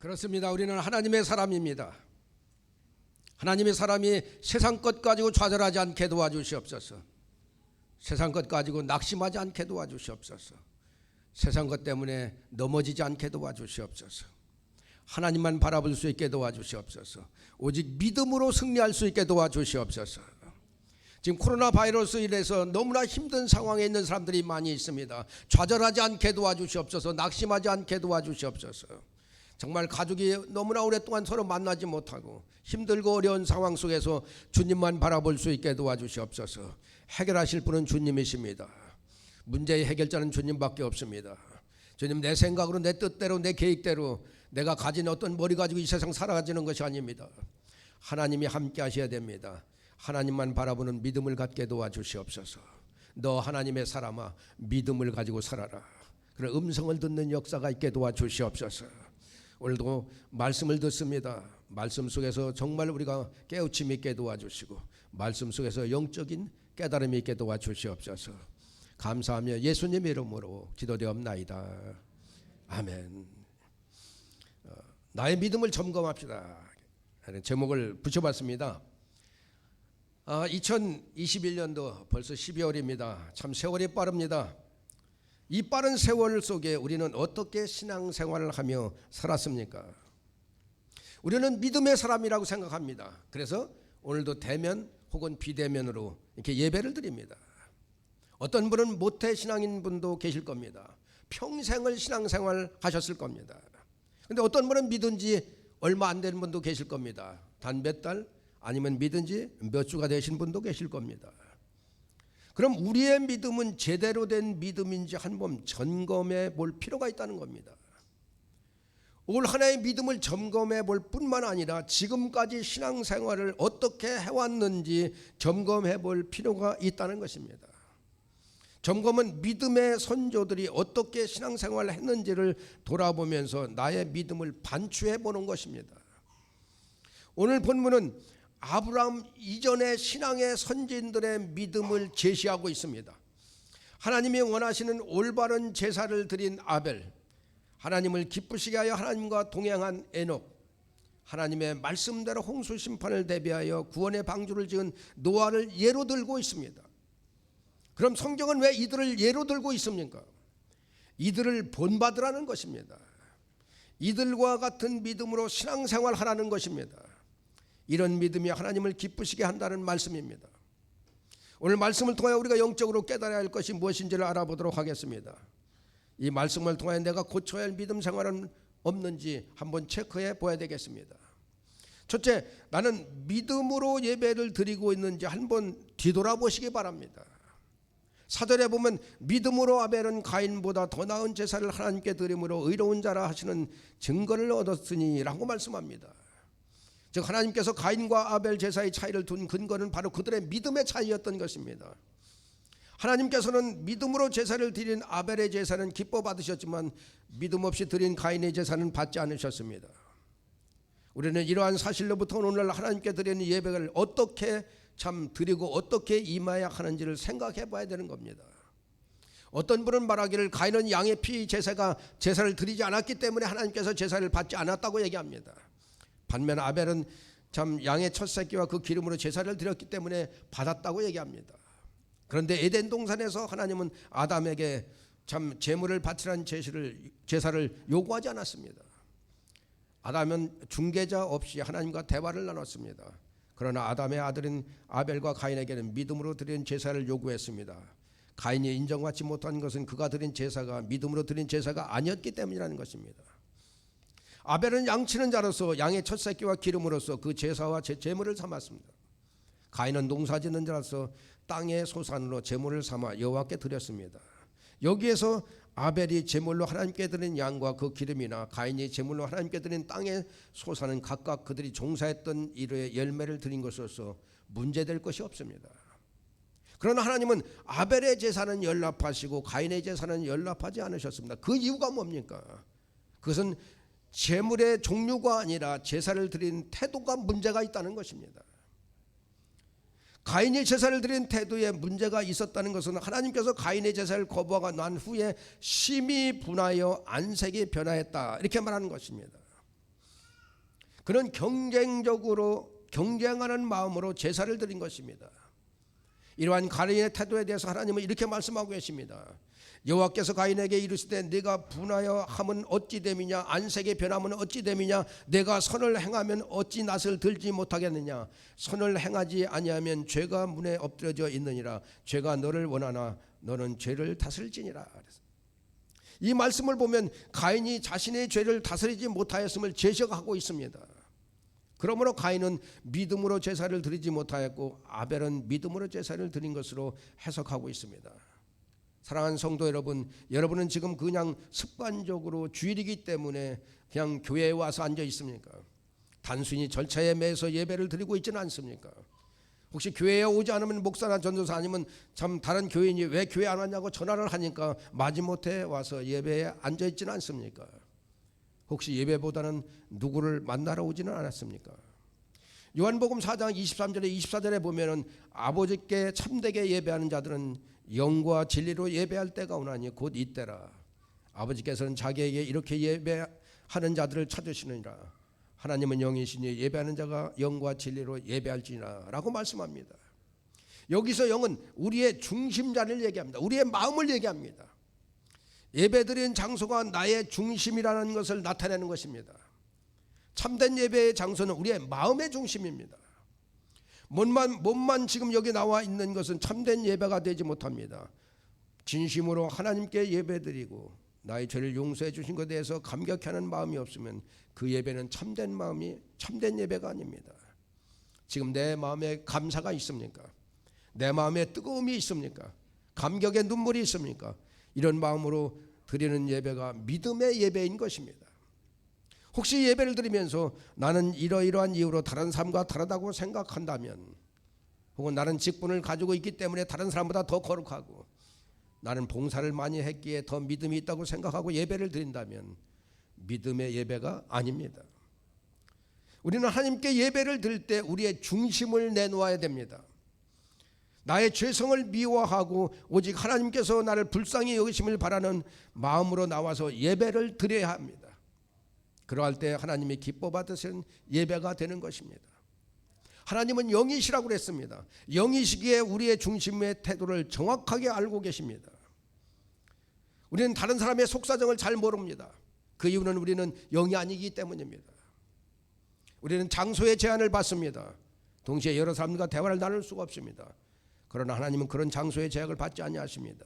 그렇습니다. 우리는 하나님의 사람입니다. 하나님의 사람이 세상 것 가지고 좌절하지 않게 도와주시옵소서. 세상 것 가지고 낙심하지 않게 도와주시옵소서. 세상 것 때문에 넘어지지 않게 도와주시옵소서. 하나님만 바라볼 수 있게 도와주시옵소서. 오직 믿음으로 승리할 수 있게 도와주시옵소서. 지금 코로나 바이러스 인해서 너무나 힘든 상황에 있는 사람들이 많이 있습니다. 좌절하지 않게 도와주시옵소서. 낙심하지 않게 도와주시옵소서. 정말 가족이 너무나 오랫동안 서로 만나지 못하고 힘들고 어려운 상황 속에서 주님만 바라볼 수 있게 도와주시옵소서. 해결하실 분은 주님이십니다. 문제의 해결자는 주님밖에 없습니다. 주님, 내 생각으로 내 뜻대로 내 계획대로 내가 가진 어떤 머리 가지고 이 세상 살아가지는 것이 아닙니다. 하나님이 함께 하셔야 됩니다. 하나님만 바라보는 믿음을 갖게 도와주시옵소서. 너 하나님의 사람아, 믿음을 가지고 살아라. 그런 음성을 듣는 역사가 있게 도와주시옵소서. 오늘도 말씀을 듣습니다. 말씀 속에서 정말 우리가 깨우침 있게 도와주시고 말씀 속에서 영적인 깨달음이 있게 도와주시옵소서. 감사하며 예수님의 이름으로 기도되옵나이다. 아멘. 나의 믿음을 점검합시다. 제목을 붙여봤습니다. 2021년도 벌써 12월입니다. 참 세월이 빠릅니다. 이 빠른 세월 속에 우리는 어떻게 신앙생활을 하며 살았습니까? 우리는 믿음의 사람이라고 생각합니다. 그래서 오늘도 대면 혹은 비대면으로 이렇게 예배를 드립니다. 어떤 분은 모태신앙인 분도 계실 겁니다. 평생을 신앙생활 하셨을 겁니다. 그런데 어떤 분은 믿은 지 얼마 안 되는 분도 계실 겁니다. 단 몇 달 아니면 믿은 지 몇 주가 되신 분도 계실 겁니다. 그럼 우리의 믿음은 제대로 된 믿음인지 한번 점검해 볼 필요가 있다는 겁니다. 올 한 해의 믿음을 점검해 볼 뿐만 아니라 지금까지 신앙생활을 어떻게 해왔는지 점검해 볼 필요가 있다는 것입니다. 점검은 믿음의 선조들이 어떻게 신앙생활을 했는지를 돌아보면서 나의 믿음을 반추해 보는 것입니다. 오늘 본문은 아브라함 이전의 신앙의 선진들의 믿음을 제시하고 있습니다. 하나님이 원하시는 올바른 제사를 드린 아벨, 하나님을 기쁘시게 하여 하나님과 동행한 에녹, 하나님의 말씀대로 홍수 심판을 대비하여 구원의 방주를 지은 노아를 예로 들고 있습니다. 그럼 성경은 왜 이들을 예로 들고 있습니까? 이들을 본받으라는 것입니다. 이들과 같은 믿음으로 신앙생활 하라는 것입니다. 이런 믿음이 하나님을 기쁘시게 한다는 말씀입니다. 오늘 말씀을 통하여 우리가 영적으로 깨달아야 할 것이 무엇인지를 알아보도록 하겠습니다. 이 말씀을 통하여 내가 고쳐야 할 믿음 생활은 없는지 한번 체크해 보아야 되겠습니다. 첫째, 나는 믿음으로 예배를 드리고 있는지 한번 뒤돌아보시기 바랍니다. 사절에 보면 믿음으로 아벨은 가인보다 더 나은 제사를 하나님께 드림으로 의로운 자라 하시는 증거를 얻었으니 라고 말씀합니다. 즉 하나님께서 가인과 아벨 제사의 차이를 둔 근거는 바로 그들의 믿음의 차이였던 것입니다. 하나님께서는 믿음으로 제사를 드린 아벨의 제사는 기뻐 받으셨지만 믿음 없이 드린 가인의 제사는 받지 않으셨습니다. 우리는 이러한 사실로부터 오늘 하나님께 드리는 예배를 어떻게 참 드리고 어떻게 임해야 하는지를 생각해 봐야 되는 겁니다. 어떤 분은 말하기를 가인은 양의 피 제사를 드리지 않았기 때문에 하나님께서 제사를 받지 않았다고 얘기합니다. 반면 아벨은 참 양의 첫 새끼와 그 기름으로 제사를 드렸기 때문에 받았다고 얘기합니다. 그런데 에덴 동산에서 하나님은 아담에게 참 제물을 바치라는 제사를 요구하지 않았습니다. 아담은 중개자 없이 하나님과 대화를 나눴습니다. 그러나 아담의 아들인 아벨과 가인에게는 믿음으로 드린 제사를 요구했습니다. 가인이 인정받지 못한 것은 그가 드린 제사가 믿음으로 드린 제사가 아니었기 때문이라는 것입니다. 아벨은 양치는 자로서 양의 첫 새끼와 기름으로서 그 제사와 제물을 삼았습니다. 가인은 농사짓는 자로서 땅의 소산으로 제물을 삼아 여호와께 드렸습니다. 여기에서 아벨이 제물로 하나님께 드린 양과 그 기름이나 가인이 제물로 하나님께 드린 땅의 소산은 각각 그들이 종사했던 일의 열매를 드린 것으로서 문제될 것이 없습니다. 그러나 하나님은 아벨의 제사는 연납하시고 가인의 제사는 연납하지 않으셨습니다. 그 이유가 뭡니까? 그것은 제물의 종류가 아니라 제사를 드린 태도가 문제가 있다는 것입니다. 가인이 제사를 드린 태도에 문제가 있었다는 것은 하나님께서 가인의 제사를 거부하고 난 후에 심히 분하여 안색이 변화했다 이렇게 말하는 것입니다. 그는 경쟁하는 마음으로 제사를 드린 것입니다. 이러한 가인의 태도에 대해서 하나님은 이렇게 말씀하고 계십니다. 여호와께서 가인에게 이르시되 네가 분하여 함은 어찌 됨이냐, 안색에 변함은 어찌 됨이냐, 내가 선을 행하면 어찌 낯을 들지 못하겠느냐, 선을 행하지 아니하면 죄가 문에 엎드려져 있느니라, 죄가 너를 원하나 너는 죄를 다스릴지니라. 이 말씀을 보면 가인이 자신의 죄를 다스리지 못하였음을 제시하고 있습니다. 그러므로 가인은 믿음으로 제사를 드리지 못하였고 아벨은 믿음으로 제사를 드린 것으로 해석하고 있습니다. 사랑하는 성도 여러분, 여러분은 지금 그냥 습관적으로 주일이기 때문에 그냥 교회에 와서 앉아 있습니까? 단순히 절차에 매여서 예배를 드리고 있지는 않습니까? 혹시 교회에 오지 않으면 목사나 전도사 아니면 참 다른 교인이 왜 교회 안 왔냐고 전화를 하니까 마지못해 와서 예배에 앉아 있지는 않습니까? 혹시 예배보다는 누구를 만나러 오지는 않았습니까? 요한복음 4장 23절에 24절에 보면은 아버지께 참되게 예배하는 자들은 영과 진리로 예배할 때가 오나니 곧 이때라. 아버지께서는 자기에게 이렇게 예배하는 자들을 찾으시느니라. 하나님은 영이시니 예배하는 자가 영과 진리로 예배할지니라 라고 말씀합니다. 여기서 영은 우리의 중심자를 얘기합니다. 우리의 마음을 얘기합니다. 예배드리는 장소가 나의 중심이라는 것을 나타내는 것입니다. 참된 예배의 장소는 우리의 마음의 중심입니다. 몸만 지금 여기 나와 있는 것은 참된 예배가 되지 못합니다. 진심으로 하나님께 예배드리고 나의 죄를 용서해 주신 것에 대해서 감격하는 마음이 없으면 그 예배는 참된 예배가 아닙니다. 지금 내 마음에 감사가 있습니까? 내 마음에 뜨거움이 있습니까? 감격의 눈물이 있습니까? 이런 마음으로 드리는 예배가 믿음의 예배인 것입니다. 혹시 예배를 드리면서 나는 이러이러한 이유로 다른 사람과 다르다고 생각한다면, 혹은 나는 직분을 가지고 있기 때문에 다른 사람보다 더 거룩하고 나는 봉사를 많이 했기에 더 믿음이 있다고 생각하고 예배를 드린다면 믿음의 예배가 아닙니다. 우리는 하나님께 예배를 드릴 때 우리의 중심을 내놓아야 됩니다. 나의 죄성을 미워하고 오직 하나님께서 나를 불쌍히 여기심을 바라는 마음으로 나와서 예배를 드려야 합니다. 그러할 때 하나님이 기뻐 받으시는 예배가 되는 것입니다. 하나님은 영이시라고 그랬습니다. 영이시기에 우리의 중심의 태도를 정확하게 알고 계십니다. 우리는 다른 사람의 속사정을 잘 모릅니다. 그 이유는 우리는 영이 아니기 때문입니다. 우리는 장소의 제한을 받습니다. 동시에 여러 사람들과 대화를 나눌 수가 없습니다. 그러나 하나님은 그런 장소의 제약을 받지 아니하십니다.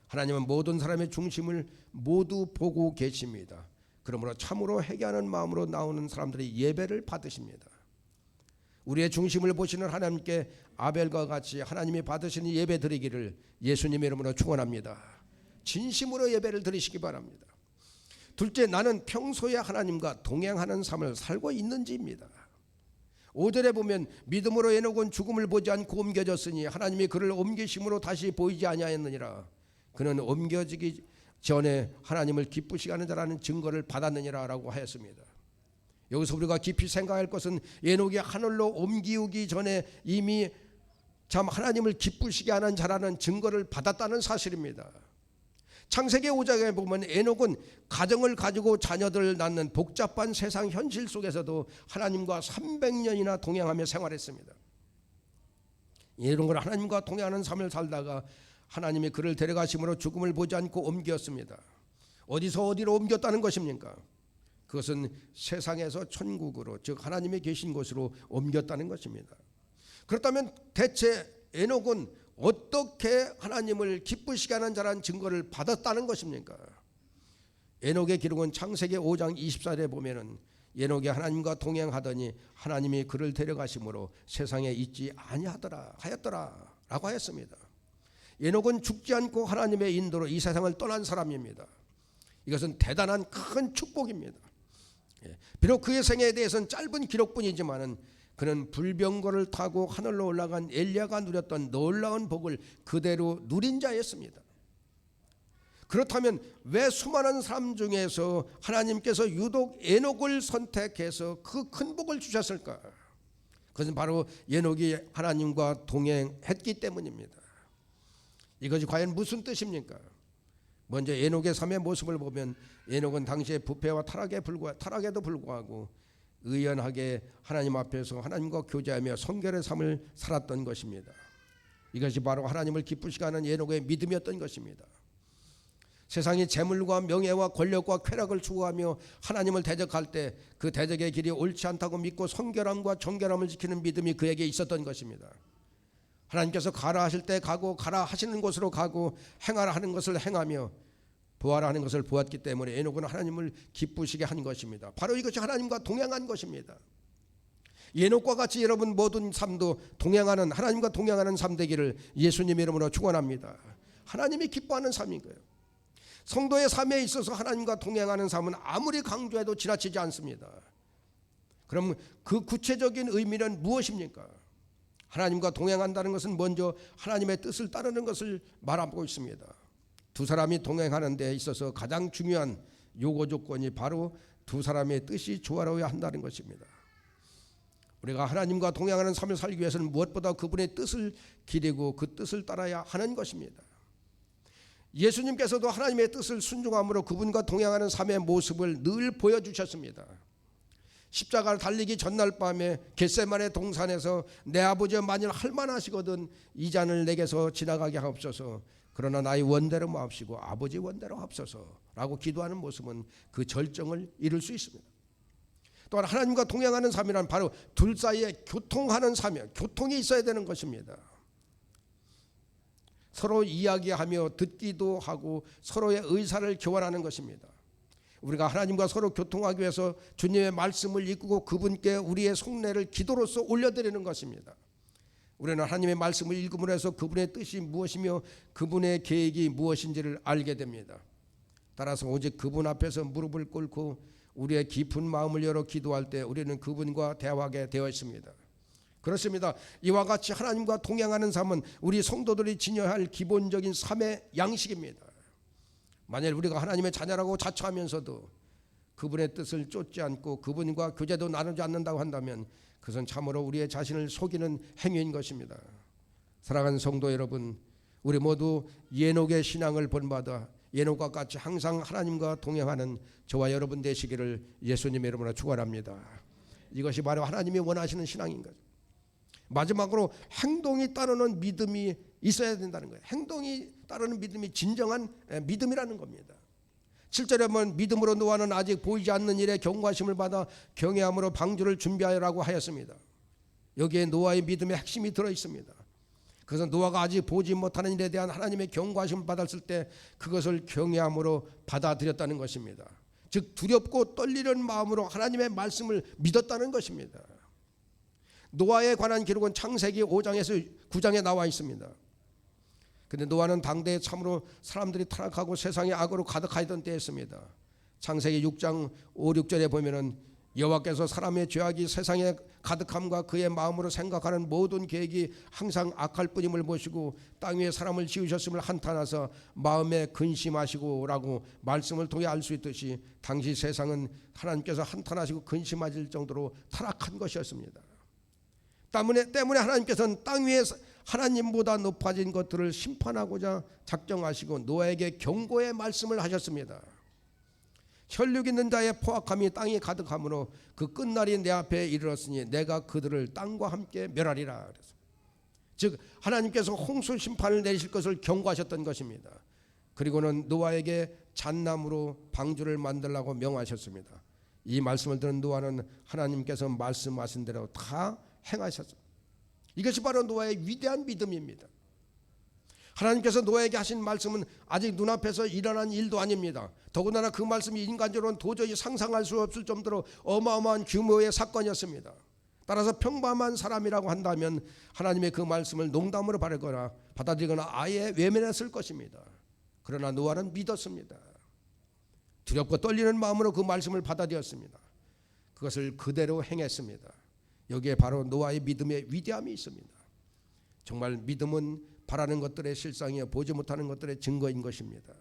하나님은 모든 사람의 중심을 모두 보고 계십니다. 그러므로 참으로 회개하는 마음으로 나오는 사람들이 예배를 받으십니다. 우리의 중심을 보시는 하나님께 아벨과 같이 하나님이 받으시는 예배 드리기를 예수님의 이름으로 축원합니다. 진심으로 예배를 드리시기 바랍니다. 둘째, 나는 평소에 하나님과 동행하는 삶을 살고 있는지입니다. 5절에 보면 믿음으로 에녹은 죽음을 보지 않고 옮겨졌으니 하나님이 그를 옮기심으로 다시 보이지 아니하였느니라. 그는 옮겨지기 전에 하나님을 기쁘시게 하는 자라는 증거를 받았느니라 라고 하였습니다. 여기서 우리가 깊이 생각할 것은 에녹이 하늘로 옮기우기 전에 이미 참 하나님을 기쁘시게 하는 자라는 증거를 받았다는 사실입니다. 창세기 5장에 보면 에녹은 가정을 가지고 자녀들을 낳는 복잡한 세상 현실 속에서도 하나님과 300년이나 동행하며 생활했습니다. 이런 걸 하나님과 동행하는 삶을 살다가 하나님이 그를 데려가심으로 죽음을 보지 않고 옮겼습니다. 어디서 어디로 옮겼다는 것입니까? 그것은 세상에서 천국으로, 즉 하나님이 계신 곳으로 옮겼다는 것입니다. 그렇다면 대체 에녹은 어떻게 하나님을 기쁘시게 하는 자라는 증거를 받았다는 것입니까? 에녹의 기록은 창세기 5장 24절에 보면은 에녹이 하나님과 동행하더니 하나님이 그를 데려가심으로 세상에 있지 아니하더라 하였더라 라고 하였습니다. 에녹은 죽지 않고 하나님의 인도로 이 세상을 떠난 사람입니다. 이것은 대단한 큰 축복입니다. 비록 그의 생애에 대해서는 짧은 기록뿐이지만은 그는 불병거를 타고 하늘로 올라간 엘리야가 누렸던 놀라운 복을 그대로 누린 자였습니다. 그렇다면 왜 수많은 사람 중에서 하나님께서 유독 에녹을 선택해서 그 큰 복을 주셨을까? 그것은 바로 에녹이 하나님과 동행했기 때문입니다. 이것이 과연 무슨 뜻입니까? 먼저 에녹의 삶의 모습을 보면 에녹은 당시의 부패와 타락에도 불구하고 의연하게 하나님 앞에서 하나님과 교제하며 성결의 삶을 살았던 것입니다. 이것이 바로 하나님을 기쁘시게 하는 에녹의 믿음이었던 것입니다. 세상이 재물과 명예와 권력과 쾌락을 추구하며 하나님을 대적할 때 그 대적의 길이 옳지 않다고 믿고 성결함과 정결함을 지키는 믿음이 그에게 있었던 것입니다. 하나님께서 가라 하실 때 가고 가라 하시는 곳으로 가고 행하라 하는 것을 행하며 보아라 하는 것을 보았기 때문에 에녹은 하나님을 기쁘시게 한 것입니다. 바로 이것이 하나님과 동행한 것입니다. 에녹과 같이 여러분 모든 삶도 동행하는, 하나님과 동행하는 삶 되기를 예수님 이름으로 축원합니다. 하나님이 기뻐하는 삶인 거예요. 성도의 삶에 있어서 하나님과 동행하는 삶은 아무리 강조해도 지나치지 않습니다. 그럼 그 구체적인 의미는 무엇입니까? 하나님과 동행한다는 것은 먼저 하나님의 뜻을 따르는 것을 말하고 있습니다. 두 사람이 동행하는 데 있어서 가장 중요한 요구 조건이 바로 두 사람의 뜻이 조화로워야 한다는 것입니다. 우리가 하나님과 동행하는 삶을 살기 위해서는 무엇보다 그분의 뜻을 기리고 그 뜻을 따라야 하는 것입니다. 예수님께서도 하나님의 뜻을 순종함으로 그분과 동행하는 삶의 모습을 늘 보여주셨습니다. 십자가를 달리기 전날 밤에 겟세마네 동산에서 내 아버지여 만일 할만하시거든 이 잔을 내게서 지나가게 하옵소서, 그러나 나의 원대로 마옵시고 아버지 원대로 하옵소서라고 기도하는 모습은 그 절정을 이룰 수 있습니다. 또한 하나님과 동행하는 삶이란 바로 둘 사이에 교통하는 삶이에요. 교통이 있어야 되는 것입니다. 서로 이야기하며 듣기도 하고 서로의 의사를 교환하는 것입니다. 우리가 하나님과 서로 교통하기 위해서 주님의 말씀을 읽고 그분께 우리의 속내를 기도로서 올려드리는 것입니다. 우리는 하나님의 말씀을 읽음으로 해서 그분의 뜻이 무엇이며 그분의 계획이 무엇인지를 알게 됩니다. 따라서 오직 그분 앞에서 무릎을 꿇고 우리의 깊은 마음을 열어 기도할 때 우리는 그분과 대화하게 되어 있습니다. 그렇습니다. 이와 같이 하나님과 동행하는 삶은 우리 성도들이 지녀야 할 기본적인 삶의 양식입니다. 만일 우리가 하나님의 자녀라고 자처하면서도 그분의 뜻을 쫓지 않고 그분과 교제도 나누지 않는다고 한다면 그것은 참으로 우리의 자신을 속이는 행위인 것입니다. 사랑하는 성도 여러분, 우리 모두 에녹의 신앙을 본받아 에녹과 같이 항상 하나님과 동행하는 저와 여러분 되시기를 예수님의 이름으로 축원합니다. 이것이 바로 하나님이 원하시는 신앙인 거죠. 마지막으로 행동이 따르는 믿음이 있어야 된다는 거예요. 행동이 따르는 믿음이 진정한 믿음이라는 겁니다. 7절에 보면 믿음으로 노아는 아직 보이지 않는 일에 경고하심을 받아 경외함으로 방주를 준비하라고 하였습니다. 여기에 노아의 믿음의 핵심이 들어있습니다. 그래서 노아가 아직 보지 못하는 일에 대한 하나님의 경고하심을 받았을 때 그것을 경외함으로 받아들였다는 것입니다. 즉 두렵고 떨리는 마음으로 하나님의 말씀을 믿었다는 것입니다. 노아에 관한 기록은 창세기 5장에서 9장에 나와 있습니다. 그런데 노아는 당대에 참으로 사람들이 타락하고 세상에 악으로 가득하던 때였습니다. 창세기 6장 5, 6절에 보면은 여호와께서 사람의 죄악이 세상에 가득함과 그의 마음으로 생각하는 모든 계획이 항상 악할 뿐임을 보시고 땅 위에 사람을 지으셨음을 한탄하사 마음에 근심하시고 라고 말씀을 통해 알 수 있듯이 당시 세상은 하나님께서 한탄하시고 근심하실 정도로 타락한 것이었습니다. 때문에 하나님께서는 땅 위에 하나님보다 높아진 것들을 심판하고자 작정하시고 노아에게 경고의 말씀을 하셨습니다. 혈육 있는 자의 포악함이 땅에 가득하므로 그 끝날이 내 앞에 이르렀으니 내가 그들을 땅과 함께 멸하리라. 즉 하나님께서 홍수 심판을 내리실 것을 경고하셨던 것입니다. 그리고는 노아에게 잣나무로 방주를 만들라고 명하셨습니다. 이 말씀을 들은 노아는 하나님께서 말씀하신 대로 다 행하셨습니다. 이것이 바로 노아의 위대한 믿음입니다. 하나님께서 노아에게 하신 말씀은 아직 눈앞에서 일어난 일도 아닙니다. 더군다나 그 말씀이 인간적으로는 도저히 상상할 수 없을 정도로 어마어마한 규모의 사건이었습니다. 따라서 평범한 사람이라고 한다면 하나님의 그 말씀을 농담으로 받아들이거나 아예 외면했을 것입니다. 그러나 노아는 믿었습니다. 두렵고 떨리는 마음으로 그 말씀을 받아들였습니다. 그것을 그대로 행했습니다. 여기에 바로 노아의 믿음의 위대함이 있습니다. 정말 믿음은 바라는 것들의 실상이요 보지 못하는 것들의 증거인 것입니다.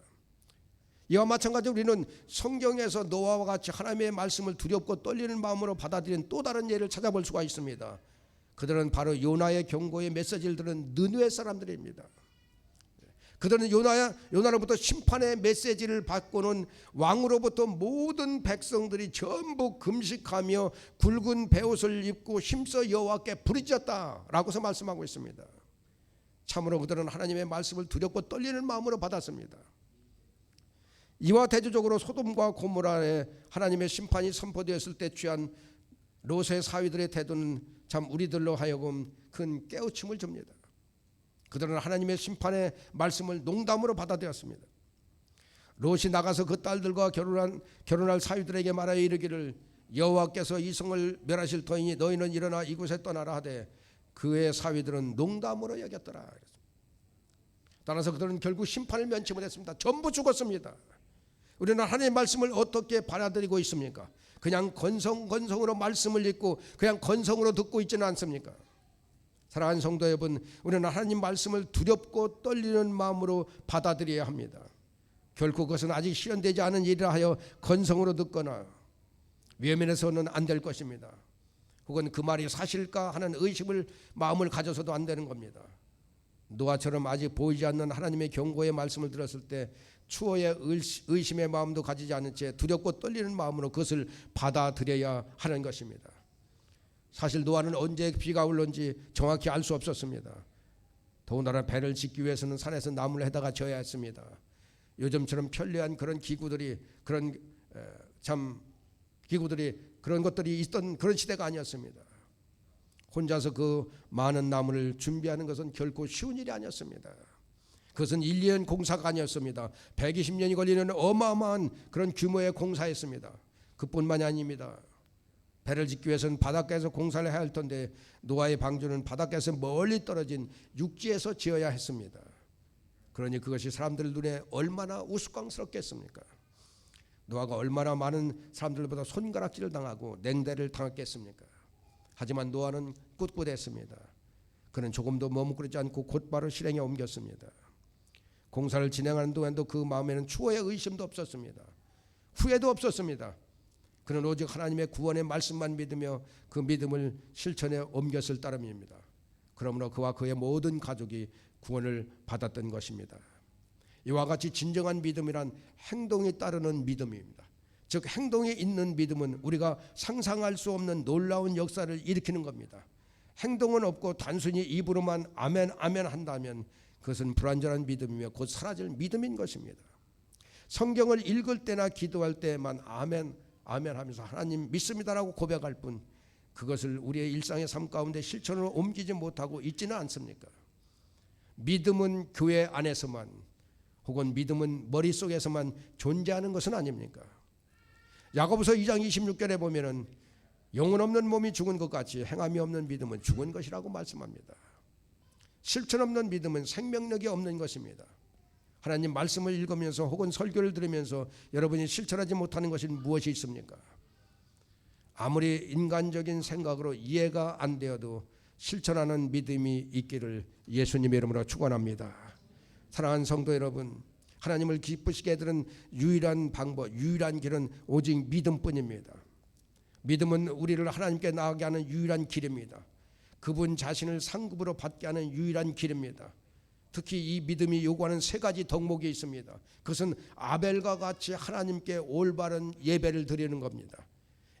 이와 마찬가지로 우리는 성경에서 노아와 같이 하나님의 말씀을 두렵고 떨리는 마음으로 받아들인 또 다른 예를 찾아볼 수가 있습니다. 그들은 바로 요나의 경고의 메시지를 들은 느느웨 사람들입니다. 그들은 요나로부터 심판의 메시지를 받고는 왕으로부터 모든 백성들이 전부 금식하며 굵은 베옷을 입고 힘써 여호와께 부르짖었다라고서 말씀하고 있습니다. 참으로 그들은 하나님의 말씀을 두렵고 떨리는 마음으로 받았습니다. 이와 대조적으로 소돔과 고모라에 하나님의 심판이 선포되었을 때 취한 롯의 사위들의 태도는 참 우리들로 하여금 큰 깨우침을 줍니다. 그들은 하나님의 심판의 말씀을 농담으로 받아들였습니다. 롯이 나가서 그 딸들과 결혼할 사위들에게 말하여 이르기를 여호와께서 이 성을 멸하실 터이니 너희는 일어나 이곳에 떠나라 하되 그의 사위들은 농담으로 여겼더라. 따라서 그들은 결국 심판을 면치 못했습니다. 전부 죽었습니다. 우리는 하나님의 말씀을 어떻게 받아들이고 있습니까? 그냥 건성으로 말씀을 읽고 그냥 건성으로 듣고 있지는 않습니까? 사랑하는 성도 여러분, 우리는 하나님 말씀을 두렵고 떨리는 마음으로 받아들여야 합니다. 결코 그것은 아직 실현되지 않은 일이라 하여 건성으로 듣거나 외면해서는 안 될 것입니다. 혹은 그 말이 사실까 하는 마음을 가져서도 안 되는 겁니다. 노아처럼 아직 보이지 않는 하나님의 경고의 말씀을 들었을 때 추호의 의심의 마음도 가지지 않은 채 두렵고 떨리는 마음으로 그것을 받아들여야 하는 것입니다. 사실 노아는 언제 비가 올는지 정확히 알 수 없었습니다. 더군다나 배를 짓기 위해서는 산에서 나무를 해다가 져야 했습니다. 요즘처럼 편리한 그런 기구들이 그런 것들이 있던 그런 시대가 아니었습니다. 혼자서 그 많은 나무를 준비하는 것은 결코 쉬운 일이 아니었습니다. 그것은 1년 공사가 아니었습니다. 120년이 걸리는 어마어마한 그런 규모의 공사였습니다. 그뿐만이 아닙니다. 배를 짓기 위해서는 바닷가에서 공사를 해야 할 텐데 노아의 방주는 바닷가에서 멀리 떨어진 육지에서 지어야 했습니다. 그러니 그것이 사람들 눈에 얼마나 우스꽝스럽겠습니까? 노아가 얼마나 많은 사람들보다 손가락질을 당하고 냉대를 당했겠습니까? 하지만 노아는 꿋꿋했습니다. 그는 조금도 머뭇거리지 않고 곧바로 실행에 옮겼습니다. 공사를 진행하는 동안도 그 마음에는 추호의 의심도 없었습니다. 후회도 없었습니다. 그는 오직 하나님의 구원의 말씀만 믿으며 그 믿음을 실천에 옮겼을 따름입니다. 그러므로 그와 그의 모든 가족이 구원을 받았던 것입니다. 이와 같이 진정한 믿음이란 행동이 따르는 믿음입니다. 즉 행동이 있는 믿음은 우리가 상상할 수 없는 놀라운 역사를 일으키는 겁니다. 행동은 없고 단순히 입으로만 아멘 아멘 한다면 그것은 불완전한 믿음이며 곧 사라질 믿음인 것입니다. 성경을 읽을 때나 기도할 때만 아멘 아멘 하면서 하나님 믿습니다라고 고백할 뿐 그것을 우리의 일상의 삶 가운데 실천으로 옮기지 못하고 있지는 않습니까? 믿음은 교회 안에서만 혹은 믿음은 머릿속에서만 존재하는 것은 아닙니까? 야고보서 2장 26절에 보면은 영혼 없는 몸이 죽은 것 같이 행함이 없는 믿음은 죽은 것이라고 말씀합니다. 실천 없는 믿음은 생명력이 없는 것입니다. 하나님 말씀을 읽으면서 혹은 설교를 들으면서 여러분이 실천하지 못하는 것이 무엇이 있습니까? 아무리 인간적인 생각으로 이해가 안 되어도 실천하는 믿음이 있기를 예수님의 이름으로 축원합니다. 사랑하는 성도 여러분, 하나님을 기쁘시게 해드리는 유일한 방법, 유일한 길은 오직 믿음뿐입니다. 믿음은 우리를 하나님께 나아가게 하는 유일한 길입니다. 그분 자신을 상급으로 받게 하는 유일한 길입니다. 특히 이 믿음이 요구하는 세 가지 덕목이 있습니다. 그것은 아벨과 같이 하나님께 올바른 예배를 드리는 겁니다.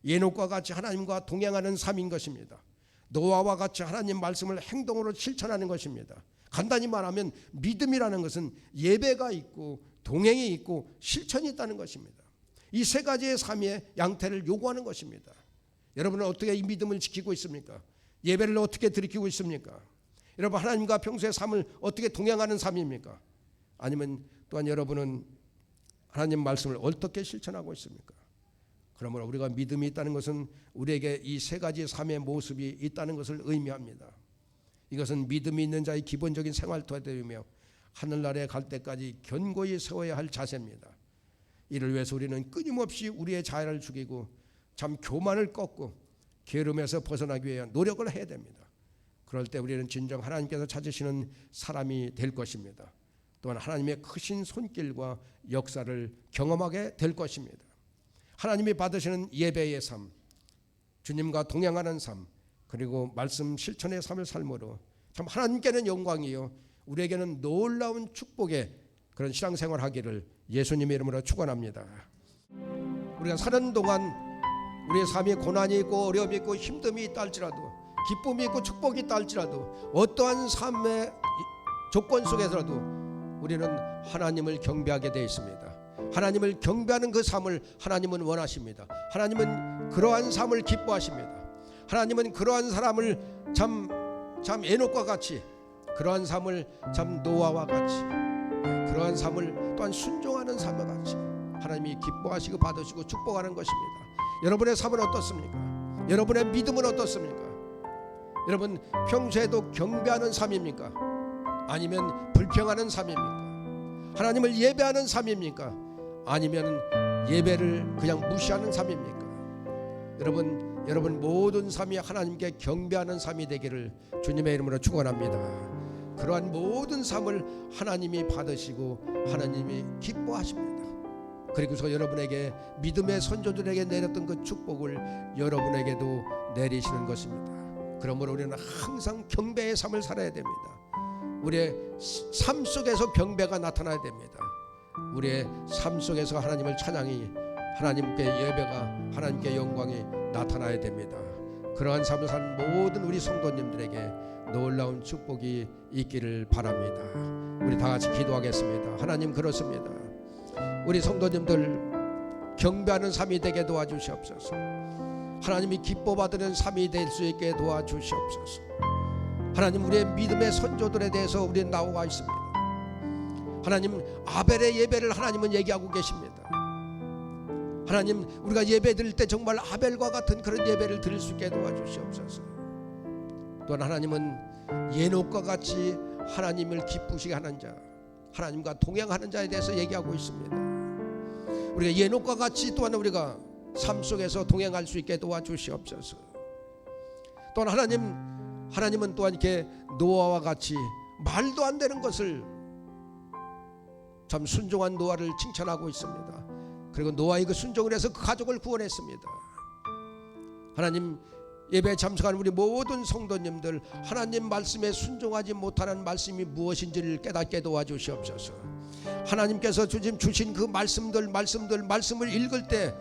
예녹과 같이 하나님과 동행하는 삶인 것입니다. 노아와 같이 하나님 말씀을 행동으로 실천하는 것입니다. 간단히 말하면 믿음이라는 것은 예배가 있고 동행이 있고 실천이 있다는 것입니다. 이 세 가지의 삶의 양태를 요구하는 것입니다. 여러분은 어떻게 이 믿음을 지키고 있습니까? 예배를 어떻게 드리고 있습니까? 여러분 하나님과 평소의 삶을 어떻게 동행하는 삶입니까? 아니면 또한 여러분은 하나님 말씀을 어떻게 실천하고 있습니까? 그러므로 우리가 믿음이 있다는 것은 우리에게 이 세 가지 삶의 모습이 있다는 것을 의미합니다. 이것은 믿음이 있는 자의 기본적인 생활 태도이며 하늘나라에 갈 때까지 견고히 세워야 할 자세입니다. 이를 위해서 우리는 끊임없이 우리의 자아를 죽이고 참 교만을 꺾고 게으름에서 벗어나기 위해 노력을 해야 됩니다. 그럴 때 우리는 진정 하나님께서 찾으시는 사람이 될 것입니다. 또한 하나님의 크신 손길과 역사를 경험하게 될 것입니다. 하나님이 받으시는 예배의 삶, 주님과 동행하는 삶, 그리고 말씀 실천의 삶을 삶으로 참 하나님께는 영광이요 우리에게는 놀라운 축복의 그런 신앙생활 하기를 예수님의 이름으로 축원합니다. 우리가 사는 동안 우리의 삶에 고난이 있고 어려움이 있고 힘듦이 있다 할지라도, 기쁨이 있고 축복이 있다 할지라도, 어떠한 삶의 조건 속에서라도 우리는 하나님을 경배하게 되어 있습니다. 하나님을 경배하는 그 삶을 하나님은 원하십니다. 하나님은 그러한 삶을 기뻐하십니다. 하나님은 그러한 사람을 참 에녹과 같이, 그러한 삶을 참 노아와 같이, 그러한 삶을 또한 순종하는 삶과 같이 하나님이 기뻐하시고 받으시고 축복하는 것입니다. 여러분의 삶은 어떻습니까? 여러분의 믿음은 어떻습니까? 여러분 평소에도 경배하는 삶입니까? 아니면 불평하는 삶입니까? 하나님을 예배하는 삶입니까? 아니면 예배를 그냥 무시하는 삶입니까? 여러분 모든 삶이 하나님께 경배하는 삶이 되기를 주님의 이름으로 축원합니다. 그러한 모든 삶을 하나님이 받으시고 하나님이 기뻐하십니다. 그리고서 여러분에게 믿음의 선조들에게 내렸던 그 축복을 여러분에게도 내리시는 것입니다. 그러므로 우리는 항상 경배의 삶을 살아야 됩니다. 우리의 삶 속에서 경배가 나타나야 됩니다. 우리의 삶 속에서 하나님을 찬양이, 하나님께 예배가, 하나님께 영광이 나타나야 됩니다. 그러한 삶을 사는 모든 우리 성도님들에게 놀라운 축복이 있기를 바랍니다. 우리 다 같이 기도하겠습니다. 하나님, 그렇습니다. 우리 성도님들 경배하는 삶이 되게 도와주시옵소서. 하나님이 기뻐받는 삶이 될 수 있게 도와주시옵소서. 하나님, 우리의 믿음의 선조들에 대해서 우리는 나와 있습니다. 하나님, 아벨의 예배를 하나님은 얘기하고 계십니다. 하나님, 우리가 예배 드릴 때 정말 아벨과 같은 그런 예배를 드릴 수 있게 도와주시옵소서. 또한 하나님은 에녹과 같이 하나님을 기쁘시게 하는 자, 하나님과 동행하는 자에 대해서 얘기하고 있습니다. 우리가 에녹과 같이 또한 우리가 삶 속에서 동행할 수 있게 도와주시옵소서. 또한 하나님은 또한 이렇게 노아와 같이 말도 안 되는 것을, 참 순종한 노아를 칭찬하고 있습니다. 그리고 노아의 그 순종을 해서 그 가족을 구원했습니다. 하나님, 예배에 참석하는 우리 모든 성도님들, 하나님 말씀에 순종하지 못하는 말씀이 무엇인지를 깨닫게 도와주시옵소서. 하나님께서 주신 그 말씀을 읽을 때,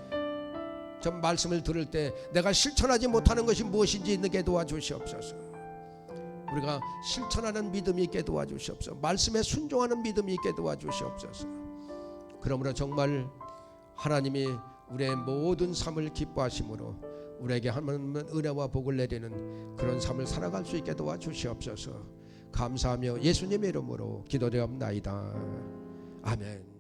전 말씀을 들을 때 내가 실천하지 못하는 것이 무엇인지 있게 도와주시옵소서. 우리가 실천하는 믿음이 있게 도와주시옵소서. 말씀에 순종하는 믿음이 있게 도와주시옵소서. 그러므로 정말 하나님이 우리의 모든 삶을 기뻐하심으로 우리에게 하나님은 은혜와 복을 내리는 그런 삶을 살아갈 수 있게 도와주시옵소서. 감사하며 예수님의 이름으로 기도되옵나이다. 아멘.